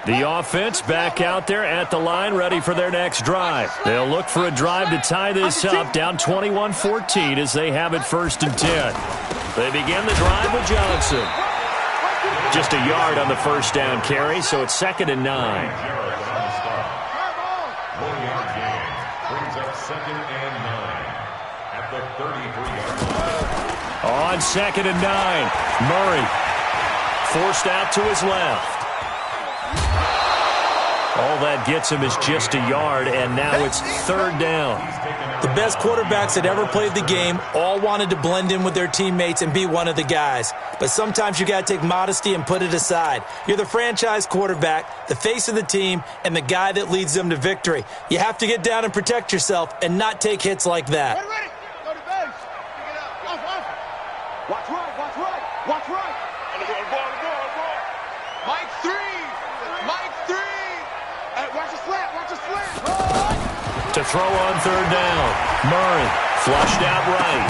The offense back out there at the line, ready for their next drive. They'll look for a drive to tie this up, down 21-14 as they have it 1st and 10. They begin the drive with Johnson. Just a yard on the first down carry, so it's 2nd and 9. 1-yard gain brings up 2nd and 9 at the 33-yard line. On 2nd and 9, Murray forced out to his left. All that gets him is just a yard, and now it's 3rd down. The best quarterbacks that ever played the game all wanted to blend in with their teammates and be one of the guys. But sometimes you got to take modesty and put it aside. You're the franchise quarterback, the face of the team, and the guy that leads them to victory. You have to get down and protect yourself and not take hits like that. Ready. Go to base. Pick it up. Watch right. Watch right. Ball. Mike 3. Watch the slant. To throw on 3rd down. Murray flushed out right.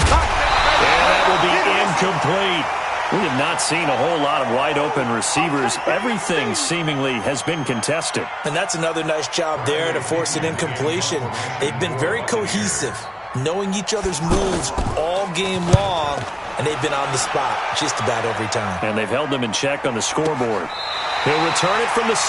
And that will be incomplete. We have not seen a whole lot of wide-open receivers. Everything seemingly has been contested. And that's another nice job there to force an incompletion. They've been very cohesive, knowing each other's moves all game long, and they've been on the spot just about every time. And they've held them in check on the scoreboard. He'll return it from the 6.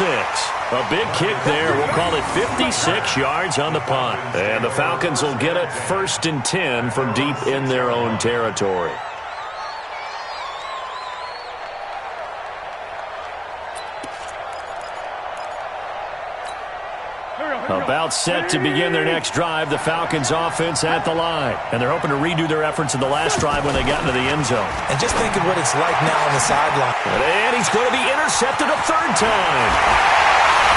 A big kick there. We'll call it 56 yards on the punt. And the Falcons will get it 1st and 10 from deep in their own territory. About set to begin their next drive, the Falcons offense at the line. And they're hoping to redo their efforts in the last drive when they got into the end zone. And just think of what it's like now on the sideline. And he's going to be intercepted a 3rd time.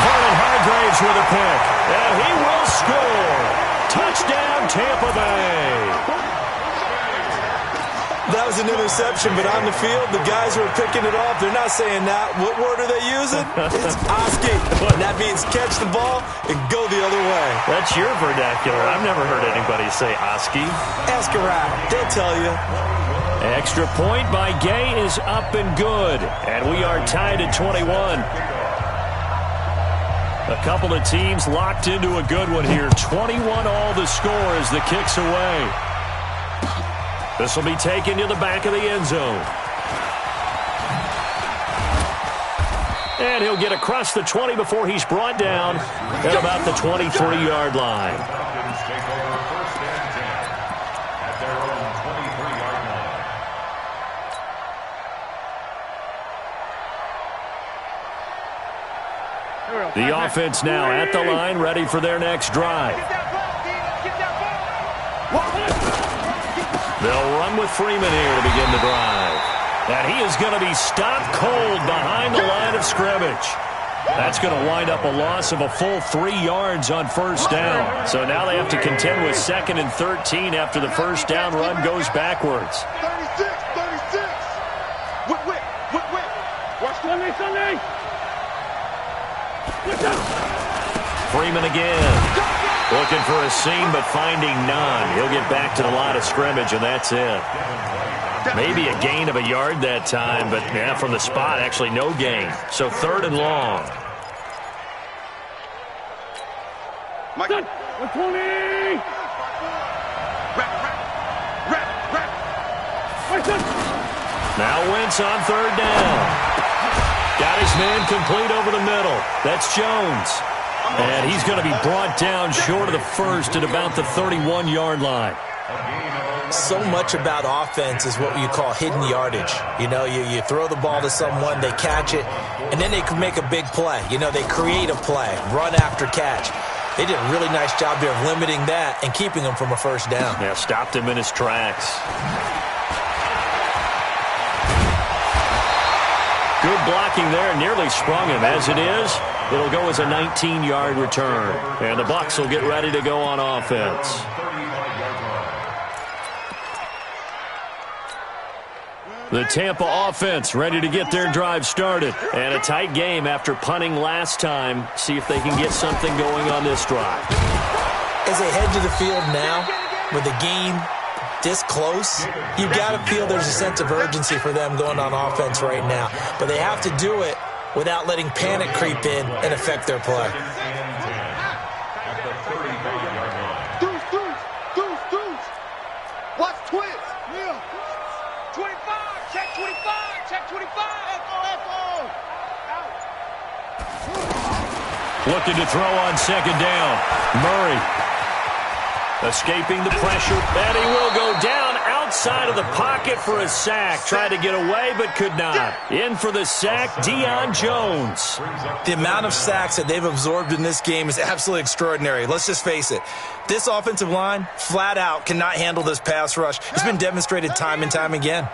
Vernon Hargraves with a pick. And he will score. Touchdown, Tampa Bay. That was an interception, but on the field, the guys who are picking it off, they're not saying that. What word are they using? It's Oski. And that means catch the ball and go the other way. That's your vernacular. I've never heard anybody say Oski. Ask around. They'll tell you. Extra point by Gay is up and good. And we are tied at 21. A couple of teams locked into a good one here. 21 all the score as the kick's away. This will be taken to the back of the end zone. And he'll get across the 20 before he's brought down at about the 23-yard line. Falcons take over 1st and 10 at their own 23-yard line. The offense now at the line, ready for their next drive. They'll run with Freeman here to begin the drive. And he is going to be stopped cold behind the line of scrimmage. That's going to wind up a loss of a full 3 yards on 1st down. So now they have to contend with 2nd and 13 after the 1st down run goes backwards. 36. Whip. Watch Sunday. Freeman again. Looking for a seam, but finding none. He'll get back to the line of scrimmage, and that's it. Maybe a gain of a yard that time, but yeah, from the spot, actually no gain. So 3rd and long. Mike. 120. Now Wentz on 3rd down. Got his man complete over the middle. That's Jones. And he's going to be brought down short of the 1st at about the 31-yard line. So much about offense is what you call hidden yardage. You know, you throw the ball to someone, they catch it, and then they can make a big play. You know, they create a play, run after catch. They did a really nice job there of limiting that and keeping him from a 1st down. Yeah, stopped him in his tracks. Good blocking there, nearly sprung him. As it is, it'll go as a 19-yard return. And the Bucs will get ready to go on offense. The Tampa offense ready to get their drive started. And a tight game after punting last time. See if they can get something going on this drive. As they head to the field now, with the game this close, you've got to feel there's a sense of urgency for them going on offense right now. But they have to do it without letting panic creep in and affect their play. At the 35-yard line. Deuce. Watch twist. Yeah. 25. Check 25. Check 25. Echo. Looking to throw on second down. Murray escaping the pressure, and he will go down outside of the pocket for a sack. Tried to get away, but could not. In for the sack, Deion Jones. The amount of sacks that they've absorbed in this game is absolutely extraordinary. Let's just face it. This offensive line, flat out, cannot handle this pass rush. It's been demonstrated time and time again.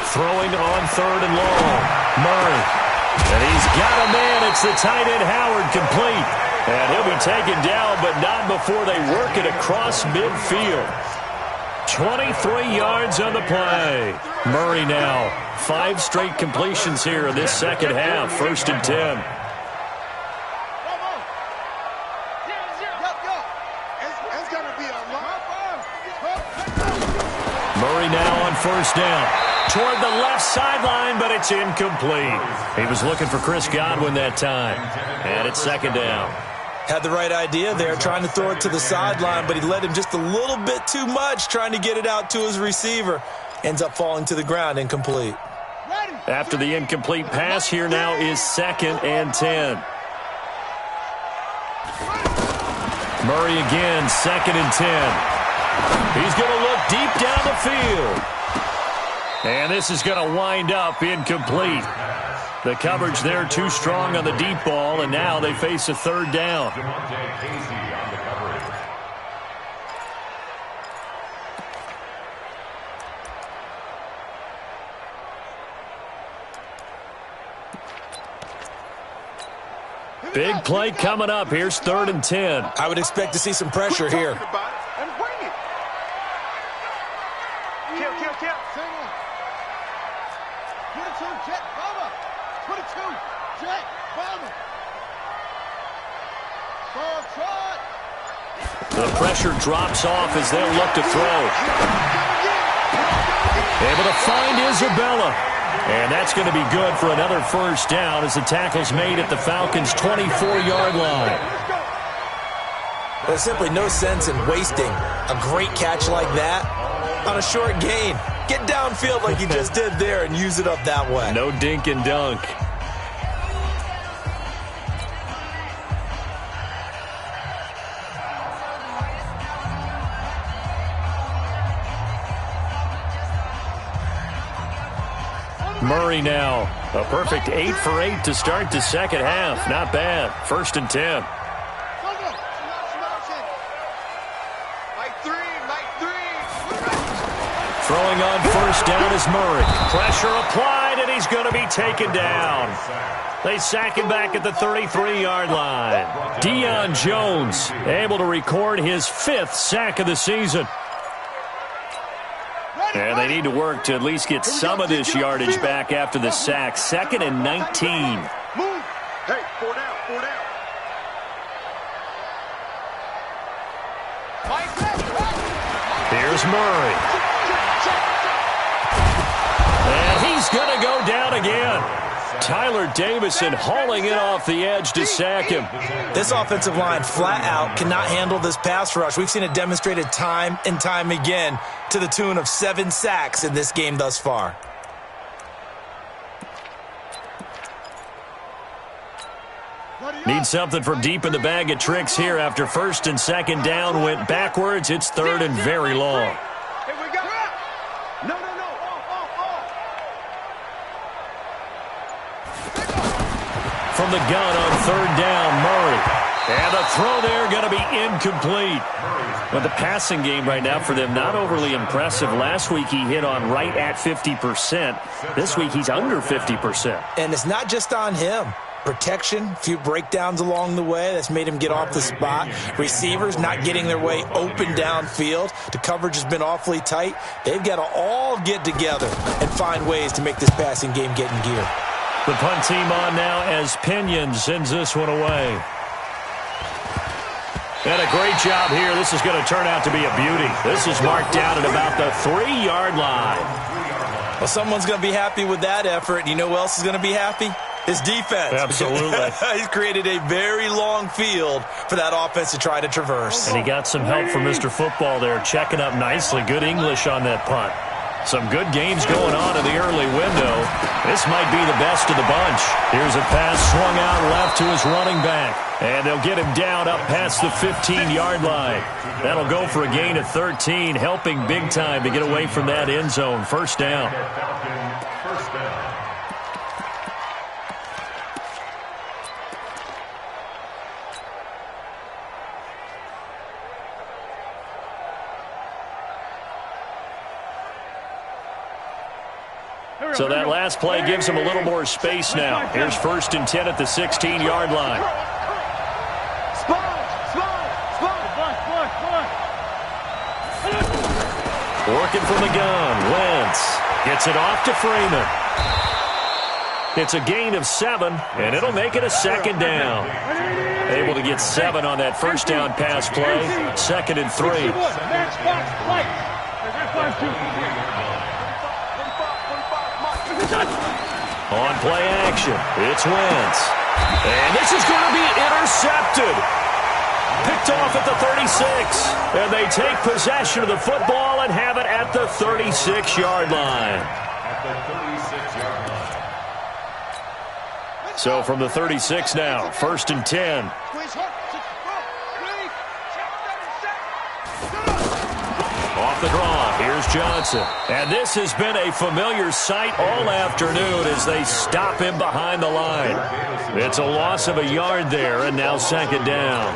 Throwing on third and long. Murray. And he's got a man. It's the tight end Howard, complete. And he'll be taken down, but not before they work it across midfield. 23 yards on the play. Murray now. 5 straight completions here in this second half. 1st and 10. Murray now on 1st down. Toward the left sideline, but it's incomplete. He was looking for Chris Godwin that time. And it's 2nd down. Had the right idea there, trying to throw it to the sideline, but he led him just a little bit too much, trying to get it out to his receiver. Ends up falling to the ground, incomplete. After the incomplete pass, here now is 2nd and 10. Murray again, 2nd and 10. He's going to look deep down the field. And this is going to wind up incomplete. The coverage there too strong on the deep ball, and now they face a 3rd down. Big play coming up. Here's 3rd and 10. I would expect to see some pressure here. The pressure drops off as they'll look to throw. Able to find Isabella. And that's going to be good for another 1st down as the tackle's made at the Falcons' 24-yard line. There's simply no sense in wasting a great catch like that on a short gain. Get downfield like you just did there and use it up that way. No dink and dunk. Murray now. A perfect 8 for 8 to start the second half. Not bad. 1st and 10. Throwing on 1st down is Murray. Pressure applied, and he's going to be taken down. They sack him back at the 33-yard line. Deion Jones able to record his 5th sack of the season. And they need to work to at least get some of this yardage back after the sack. 2nd and 19. Move. Hey, 4 down. Here's Murray. And he's going to go down again. Tyler Davison hauling it off the edge to sack him. This offensive line flat out cannot handle this pass rush. We've seen it demonstrated time and time again to the tune of 7 sacks in this game thus far. Need something from deep in the bag of tricks here after 1st and 2nd down went backwards. It's 3rd and very long. From the gun on 3rd down, Murray. And the throw there going to be incomplete. But the passing game right now for them, not overly impressive. Last week he hit on right at 50%. This week he's under 50%. And it's not just on him. Protection, a few breakdowns along the way that's made him get off the spot. Receivers not getting their way open downfield. The coverage has been awfully tight. They've got to all get together and find ways to make this passing game get in gear. The punt team on now as Pinion sends this one away. And a great job here. This is going to turn out to be a beauty. This is marked down at about the 3-yard line. Well, someone's going to be happy with that effort. You know who else is going to be happy? His defense. Absolutely. He's created a very long field for that offense to try to traverse. And he got some help from Mr. Football there, checking up nicely. Good English on that punt. Some good games going on in the early window. This might be the best of the bunch. Here's a pass swung out left to his running back. And they'll get him down up past the 15-yard line. That'll go for a gain of 13, helping big time to get away from that end zone. First down. First down. So that last play gives him a little more space now. Here's 1st and 10 at the 16-yard line. Working from the gun. Wentz gets it off to Freeman. It's a gain of 7, and it'll make it a 2nd down. Able to get 7 on that first down pass play. 2nd and 3. On play action, it's Wentz. And this is going to be intercepted. Picked off at the 36. And they take possession of the football and have it at the 36-yard line. So from the 36 now, 1st and 10. Off the draw, here's Johnson. And this has been a familiar sight all afternoon as they stop him behind the line. It's a loss of a yard there, and now 2nd down.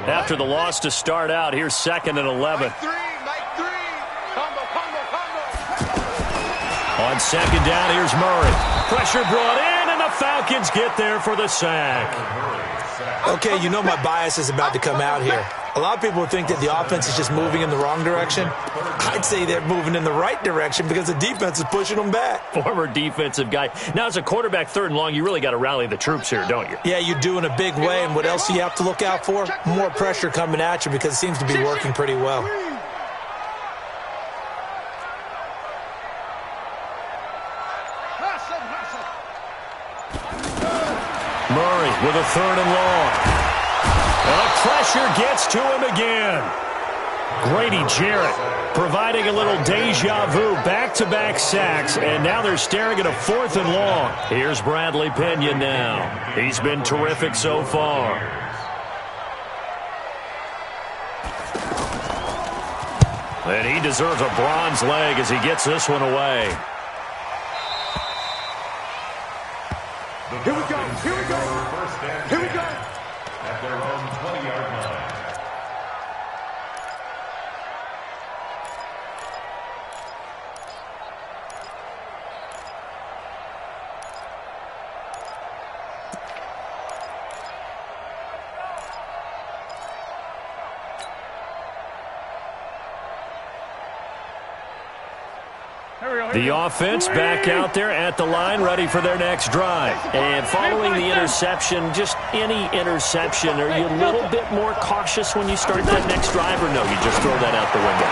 After the loss to start out, here's 2nd and 11. On 2nd down, here's Murray. Pressure brought in, and the Falcons get there for the sack. Okay, you know my bias is about to come out here. A lot of people think that the offense is just moving in the wrong direction. I'd say they're moving in the right direction because the defense is pushing them back. Former defensive guy. Now, as a quarterback 3rd and long, you really got to rally the troops here, don't you? Yeah, you do in a big way. And what else do you have to look out for? More pressure coming at you because it seems to be working pretty well. Murray with a 3rd and long. And the pressure gets to him again. Grady Jarrett providing a little deja vu, back-to-back sacks, and now they're staring at a 4th and long. Here's Bradley Pena now. He's been terrific so far. And he deserves a bronze leg as he gets this one away. Here we go, here we go, here we go. At their own 20-yard line. The offense back out there at the line, ready for their next drive. And following the interception, just any interception, are you a little bit more cautious when you start that next drive, or no, you just throw that out the window?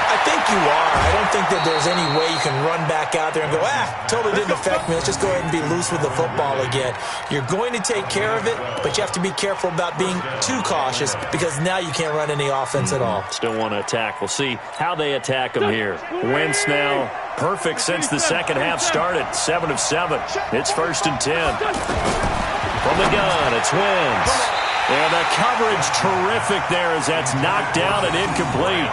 I think you are. I don't think that there's any way you can run back out there and go, totally didn't affect me. Let's just go ahead and be loose with the football again. You're going to take care of it, but you have to be careful about being too cautious because now you can't run any offense at all. Still want to attack. We'll see how they attack him here. Wentz now perfect since the second half started. 7 of 7. It's 1st and 10. From the gun, it's Wentz. And the coverage terrific there as that's knocked down and incomplete.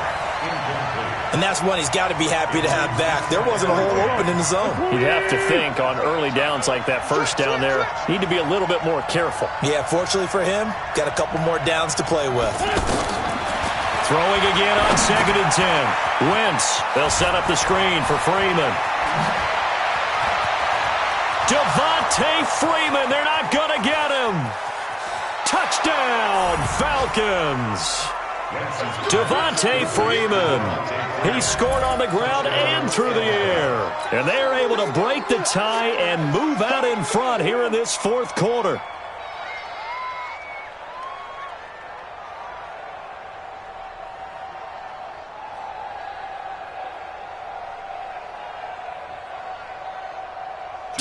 And that's one he's got to be happy to have back. There wasn't a hole open in the zone. You'd have to think on early downs like that first down there, need to be a little bit more careful. Yeah, fortunately for him, got a couple more downs to play with. Throwing again on 2nd and 10. Wentz, they'll set up the screen for Freeman. Devontae Freeman, they're not going to get him. Touchdown, Falcons. Devontae Freeman. He scored on the ground and through the air. And they are able to break the tie and move out in front here in this 4th quarter.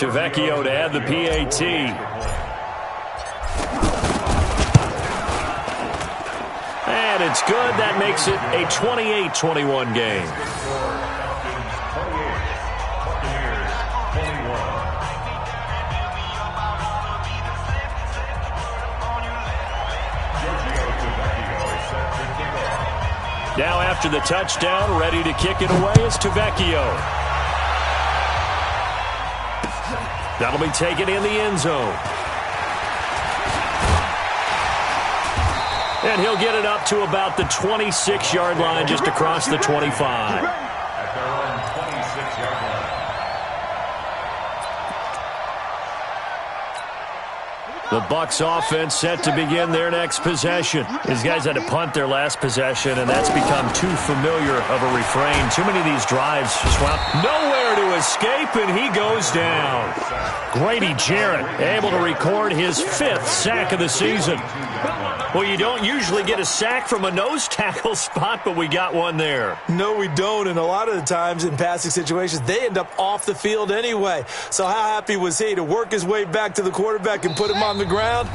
Tavecchio to add the PAT. And it's good. That makes it a 28-21 game. Now after the touchdown, ready to kick it away is Tavecchio. That'll be taken in the end zone. And he'll get it up to about the 26-yard line, just across the 25. At their own 26-yard line. The Bucs offense set to begin their next possession. These guys had to punt their last possession, and that's become too familiar of a refrain. Too many of these drives just went nowhere to escape, and he goes down. Grady Jarrett able to record his 5th sack of the season. Well, you don't usually get a sack from a nose tackle spot, but we got one there. No, we don't, and a lot of the times in passing situations, they end up off the field anyway. So how happy was he to work his way back to the quarterback and put him on the ground?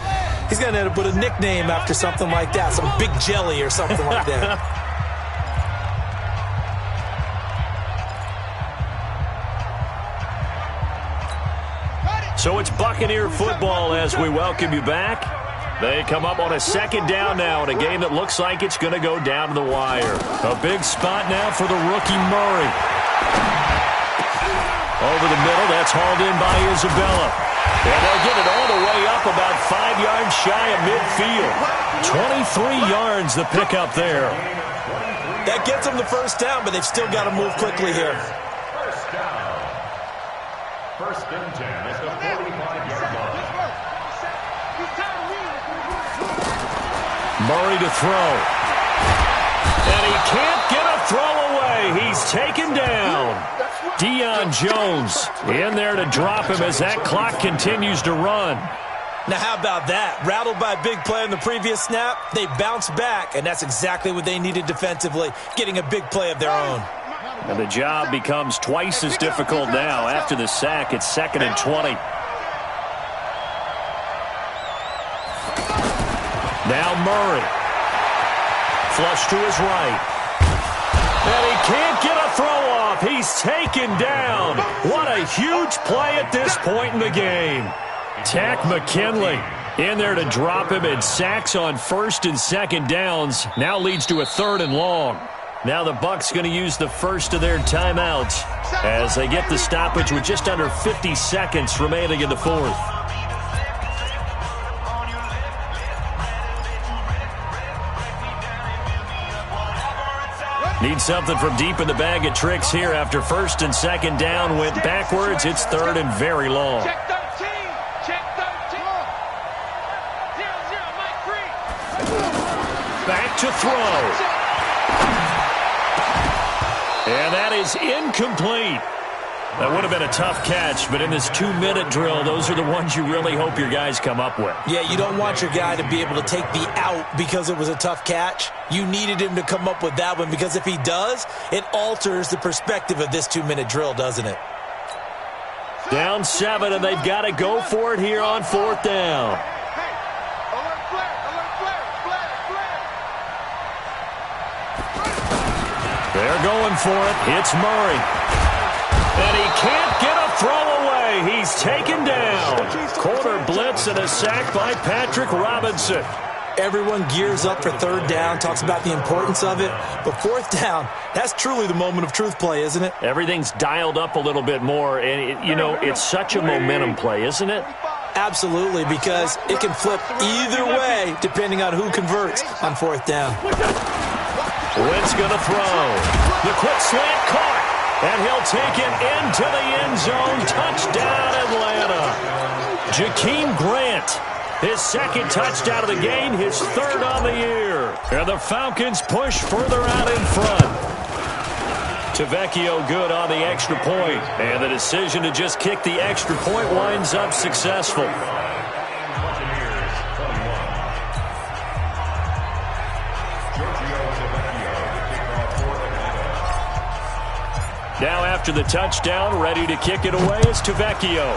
He's going to end up with a nickname after something like that, some Big Jelly or something like that. So it's Buccaneer football as we welcome you back. They come up on a 2nd down now in a game that looks like it's going to go down to the wire. A big spot now for the rookie Murray. Over the middle, that's hauled in by Isabella. And they'll get it all the way up about 5 yards shy of midfield. 23 yards the pickup there. That gets them the 1st down, but they've still got to move quickly here. First down. 1st and 10 at the 45-yard line. Murray to throw. And he can't get a throw away. He's taken down. Deion Jones in there to drop him as that clock continues to run. Now, how about that? Rattled by a big play on the previous snap, they bounce back, and that's exactly what they needed defensively, getting a big play of their own. And the job becomes twice as difficult now. After the sack, it's 2nd and 20. Now Murray. Flush to his right. And he can't get a throw off. He's taken down. What a huge play at this point in the game. Tack McKinley in there to drop him, and sacks on 1st and 2nd downs. Now leads to a 3rd and long. Now the Bucs going to use the first of their timeouts as they get the stoppage with just under 50 seconds remaining in the 4th. Need something from deep in the bag of tricks here after 1st and 2nd down went backwards. It's 3rd and very long. Check 13. Check 13. 0-0, Mike Free. Back to throw. And that is incomplete. That would have been a tough catch, but in this 2-minute drill, those are the ones you really hope your guys come up with. Yeah, you don't want your guy to be able to take the out because it was a tough catch. You needed him to come up with that one, because if he does, it alters the perspective of this 2-minute drill, doesn't it? Down 7, and they've got to go for it here on 4th down. Alert flare, flare. They're going for it. It's Murray. And he can't get a throw away. He's taken down. Corner blitz and a sack by Patrick Robinson. Everyone gears up for 3rd down, talks about the importance of it. But 4th down, that's truly the moment of truth play, isn't it? Everything's dialed up a little bit more. And, it's such a momentum play, isn't it? Absolutely, because it can flip either way depending on who converts on 4th down. Wentz going to throw. The quick slant caught. And he'll take it into the end zone. Touchdown, Atlanta. Jakeem Grant, his 2nd touchdown of the game, his 3rd on the year. And the Falcons push further out in front. Tavecchio good on the extra point. And the decision to just kick the extra point winds up successful. Now after the touchdown, ready to kick it away is Tavecchio.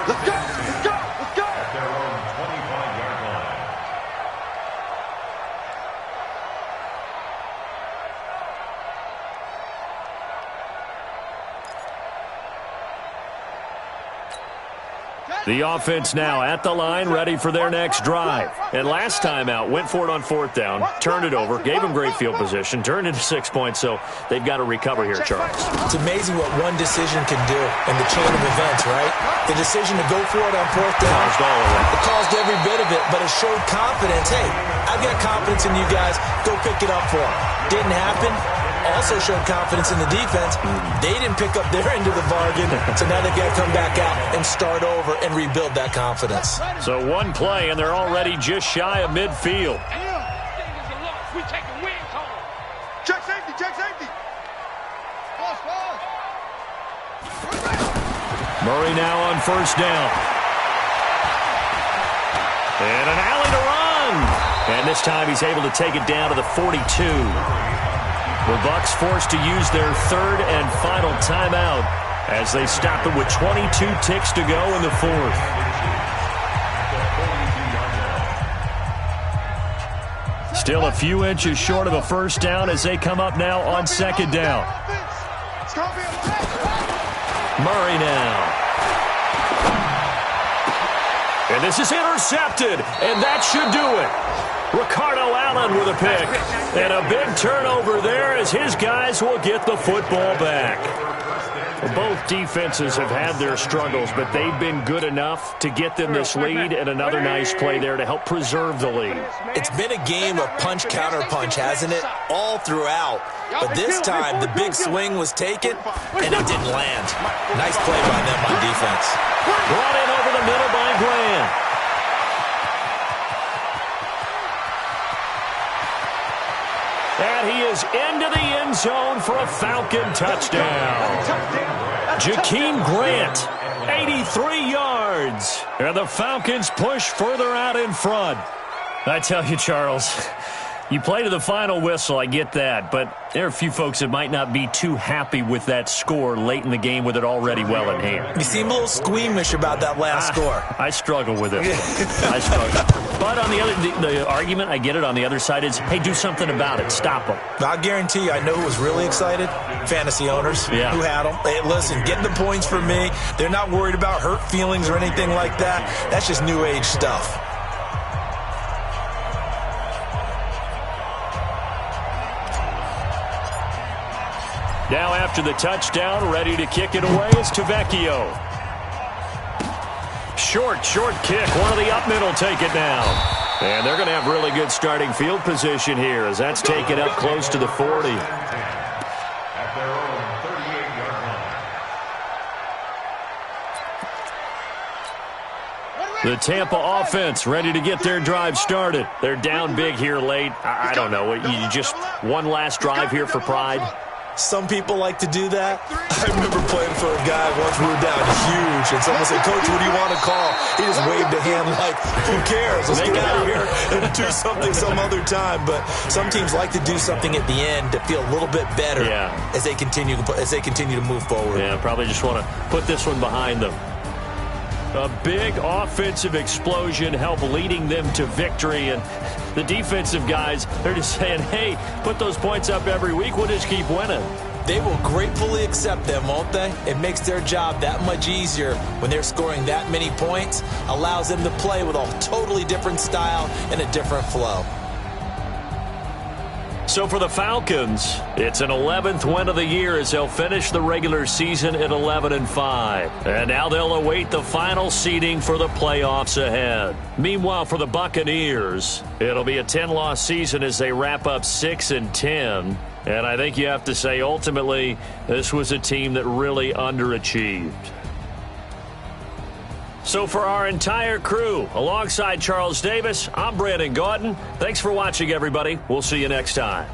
Let's go! Let's go! Let's go! At their own 25-yard line. The offense now at the line, ready for their next drive. And last time out, went for it on 4th down, turned it over, gave them great field position, turned into 6 points, so they've got to recover here, Charles. It's amazing what one decision can do in the chain of events, right? The decision to go for it on 4th down. Caused all of it. It caused every bit of it, but it showed confidence. Hey, I've got confidence in you guys. Go pick it up for them. Didn't happen. Also showed confidence in the defense. They didn't pick up their end of the bargain, so now they've got to come back out and start over and rebuild that confidence. So one play, and they're already just shy of midfield. Check safety, check safety. Pause. Murray now on 1st down. And an alley to run. And this time he's able to take it down to the 42. The Bucs forced to use their 3rd and final timeout as they stop it with 22 ticks to go in the 4th. Still a few inches short of a 1st down as they come up now on 2nd down. Murray now. And this is intercepted, and that should do it. Ricardo Allen with a pick. And a big turnover there as his guys will get the football back. Both defenses have had their struggles, but they've been good enough to get them this lead, and another nice play there to help preserve the lead. It's been a game of punch-counter-punch, hasn't it? All throughout. But this time, the big swing was taken, and it didn't land. Nice play by them on defense. Brought in over the middle by Grant. And he is into the end zone for a Falcon touchdown. Jakeem Grant, 83 yards. And the Falcons push further out in front. I tell you, Charles, you play to the final whistle, I get that. But there are a few folks that might not be too happy with that score late in the game with it already well in hand. You seem a little squeamish about that last score. I struggle with it. I struggle. But on the argument, I get it, on the other side is, hey, do something about it. Stop them. I guarantee you, I know who was really excited. Fantasy owners who had them. Hey, listen, getting the points for me. They're not worried about hurt feelings or anything like that. That's just new age stuff. Now after the touchdown, ready to kick it away is Tavecchio. Short kick. One of the up middle take it down. And they're going to have really good starting field position here as that's taken up close to the 40. At their own 38-yard line. The Tampa offense ready to get their drive started. They're down big here late. I don't know. You just one last drive here for pride. Some people like to do that. I remember playing for a guy once we were down huge, and someone said, "Coach, what do you want to call?" He just waved a hand like, who cares? Let's get out of here and do something some other time. But some teams like to do something at the end to feel a little bit better as they continue to move forward. Yeah, probably just want to put this one behind them. A big offensive explosion helped leading them to victory, and the defensive guys, they're just saying, hey, put those points up every week, we'll just keep winning. They will gratefully accept them, won't they? It makes their job that much easier when they're scoring that many points, allows them to play with a totally different style and a different flow. So for the Falcons, it's an 11th win of the year as they'll finish the regular season at 11-5. And now they'll await the final seeding for the playoffs ahead. Meanwhile, for the Buccaneers, it'll be a 10-loss season as they wrap up 6-10. And I think you have to say, ultimately, this was a team that really underachieved. So for our entire crew, alongside Charles Davis, I'm Brandon Gautin. Thanks for watching, everybody. We'll see you next time.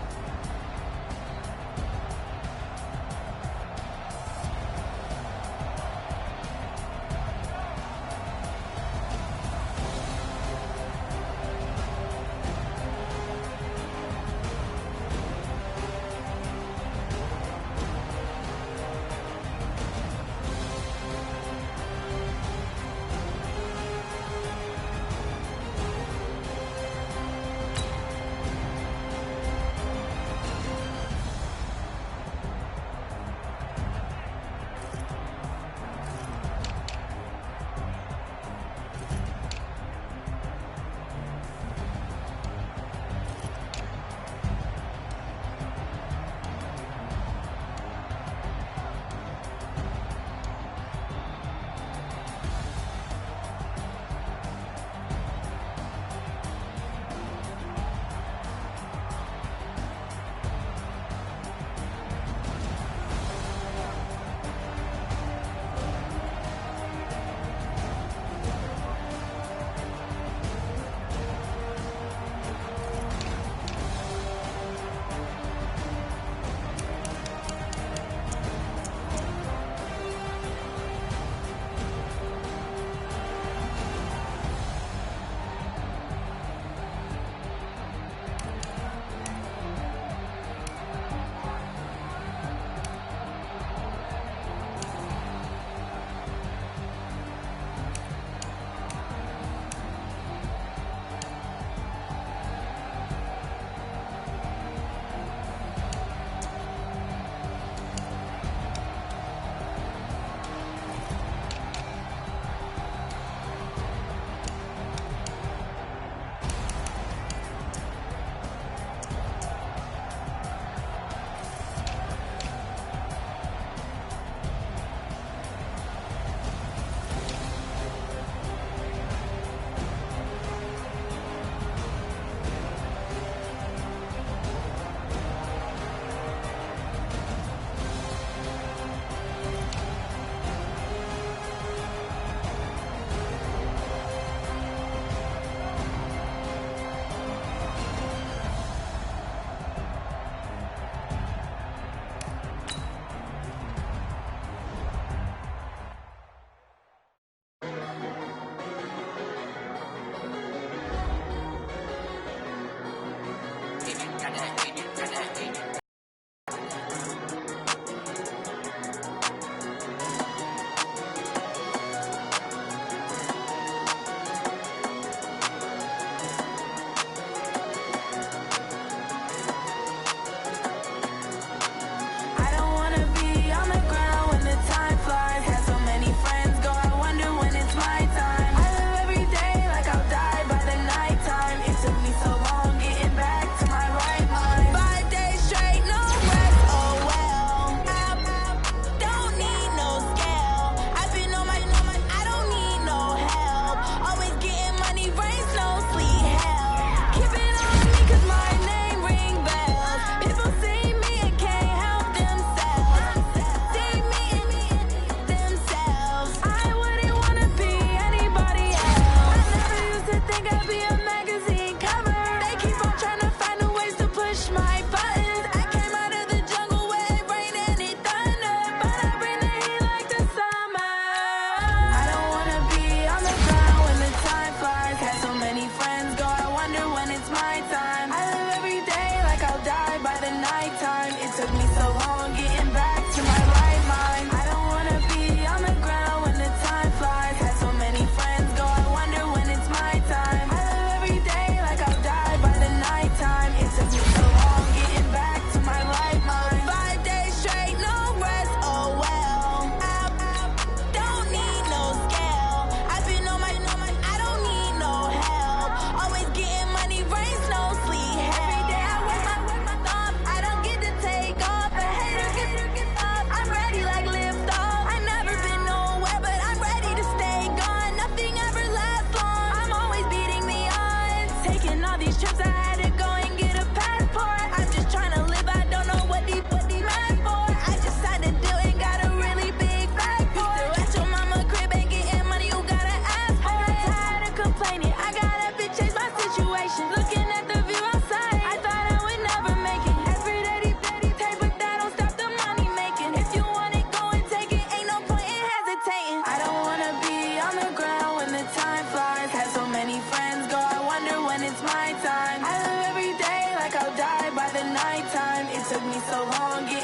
nighttime. It took me so long.